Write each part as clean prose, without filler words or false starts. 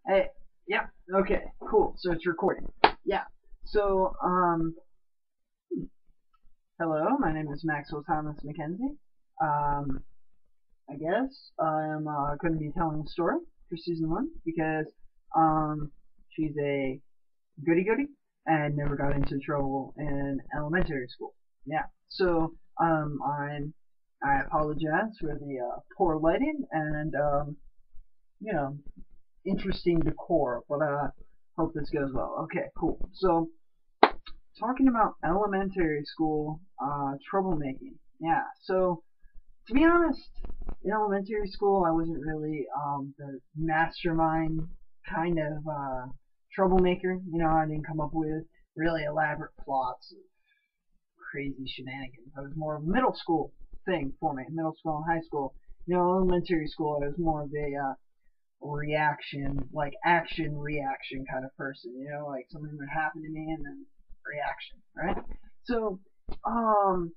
Hey, yeah, okay, cool. So it's recording. Yeah. So, hello, my name is Maxwell Thomas Mackenzie. Um, I guess I'm going to be telling a story for season one because, she's a goody goody and never got into trouble in elementary school. Yeah. So, I apologize for the poor lighting and, you know, interesting decor, but hope this goes well. Okay, cool. So talking about elementary school troublemaking. Yeah. So to be honest, in elementary school I wasn't really the mastermind kind of troublemaker. I didn't come up with really elaborate plots of crazy shenanigans. I was more of a middle school thing for me. Middle school and high school. Elementary school I was more of a reaction, like action reaction kind of person. Like something would happen to me and then reaction, right? So, um,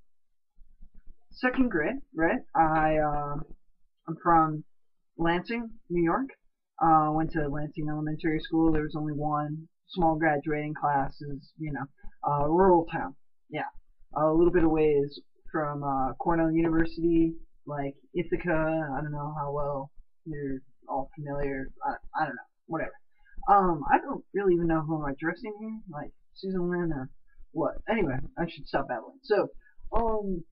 second grade, right? I'm from Lansing, New York. Went to Lansing Elementary School. There was only one small graduating class. Is rural town. Yeah, a little bit of ways from Cornell University, like Ithaca. I don't know how well you're all familiar. I don't know. Whatever. I don't really even know who I'm addressing here. Like Susan Lynn or what? Anyway, I should stop babbling. So, um,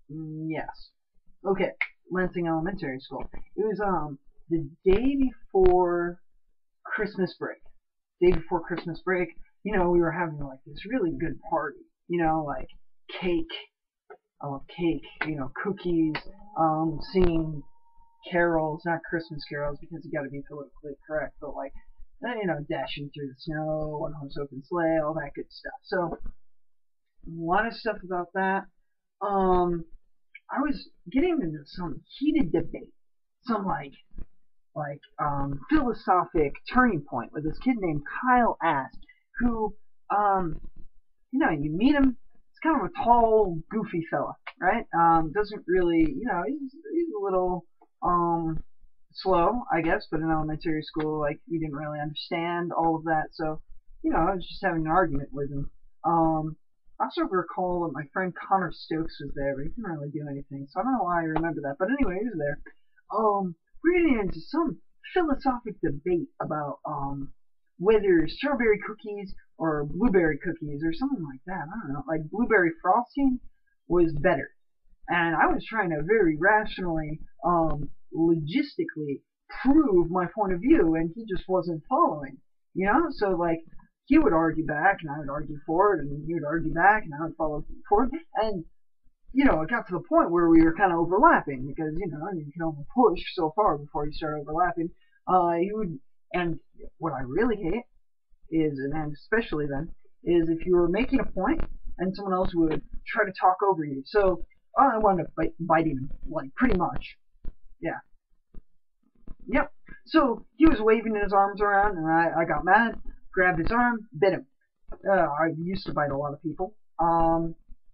yes. Okay, Lansing Elementary School. It was the day before Christmas break. Day before Christmas break, we were having like this really good party. Like cake. I love cake. Cookies. Singing carols, not Christmas carols because you got to be politically correct, but like dashing through the snow, one horse open sleigh, all that good stuff. So a lot of stuff about that. Um, I was getting into some heated debate, some philosophic turning point with this kid named Kyle Ask, who you meet him. It's kind of a tall, goofy fella, right? Doesn't really, he's a little slow, I guess, but in elementary school, like we didn't really understand all of that, so I was just having an argument with him. I also recall that my friend Connor Stokes was there, but he didn't really do anything, so I don't know why I remember that. But anyway, he was there. We're getting into some philosophic debate about whether strawberry cookies or blueberry cookies or something like that. I don't know, like blueberry frosting was better. And I was trying to very rationally, logistically prove my point of view, and he just wasn't following. So like he would argue back, and I would argue forward, and he would argue back, and I would follow forward, and it got to the point where we were kind of overlapping because you can only push so far before you start overlapping. He would, and what I really hate is, and especially then, is if you were making a point and someone else would try to talk over you. So I wound up biting him, like pretty much. Yeah. Yep. So he was waving his arms around, and I got mad, grabbed his arm, bit him. I used to bite a lot of people.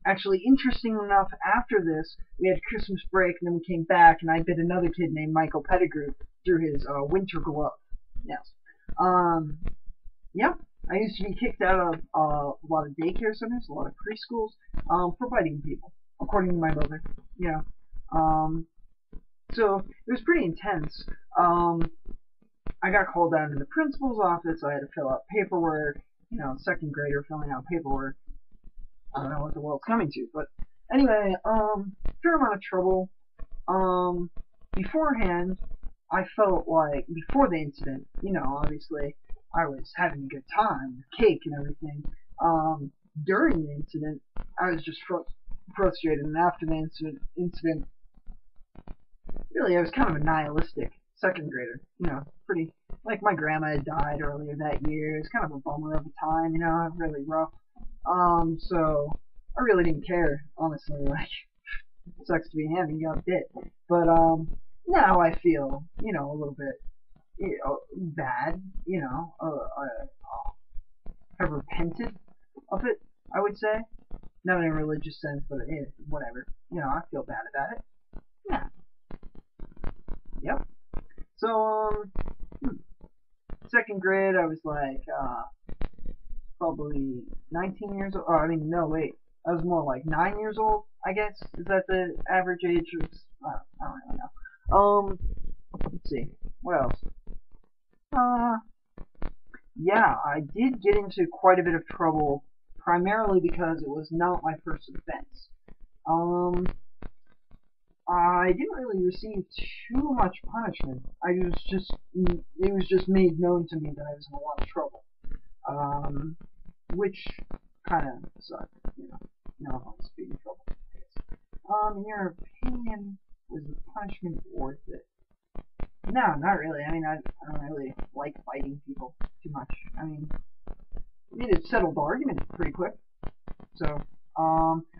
Actually, interesting enough, after this, we had Christmas break, and then we came back, and I bit another kid named Michael Pettigrew through his winter glove. Yes. Yep. I used to be kicked out of a lot of daycare centers, a lot of preschools, for biting people, according to my mother. Yeah. Um, so it was pretty intense. I got called down to the principal's office. I had to fill out paperwork. Second grader filling out paperwork. I don't know what the world's coming to, but anyway, fair amount of trouble. Beforehand, I felt like before the incident, obviously I was having a good time with cake and everything. During the incident, I was just frustrated, and after the incident, really, I was kind of a nihilistic second grader. Pretty like my grandma had died earlier that year. It was kind of a bummer of a time. Really rough. So I really didn't care, honestly. Like, it sucks to be him. He got bit, but now I feel, a little bit, bad. Have repented of it. I would say, not in a religious sense, but whatever. I feel bad about it. Yeah. Yep. So, second grade, I was like, probably 19 years old. Oh, I mean, no, wait. I was more like 9 years old, I guess. Is that the average age of... I don't really know. Let's see. What else? Yeah, I did get into quite a bit of trouble, primarily because it was not my first offense. I didn't really receive too much punishment. It was just made known to me that I was in a lot of trouble. Which kind of sucked, you know. No one wants to be in trouble, I guess. In your opinion, was the punishment worth it? No, not really. I mean, I don't really like fighting people too much. I mean, it settled the argument pretty quick. So,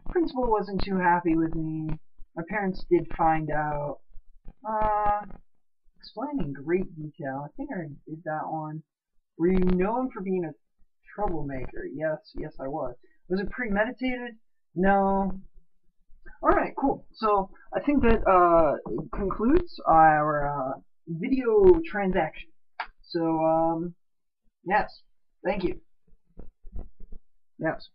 principal wasn't too happy with me. My parents did find out. Explain in great detail. I think I did that one. Were you known for being a troublemaker? Yes, I was. Was it premeditated? No. Alright, cool. So, I think that concludes our video transaction. So, yes. Thank you. Yes.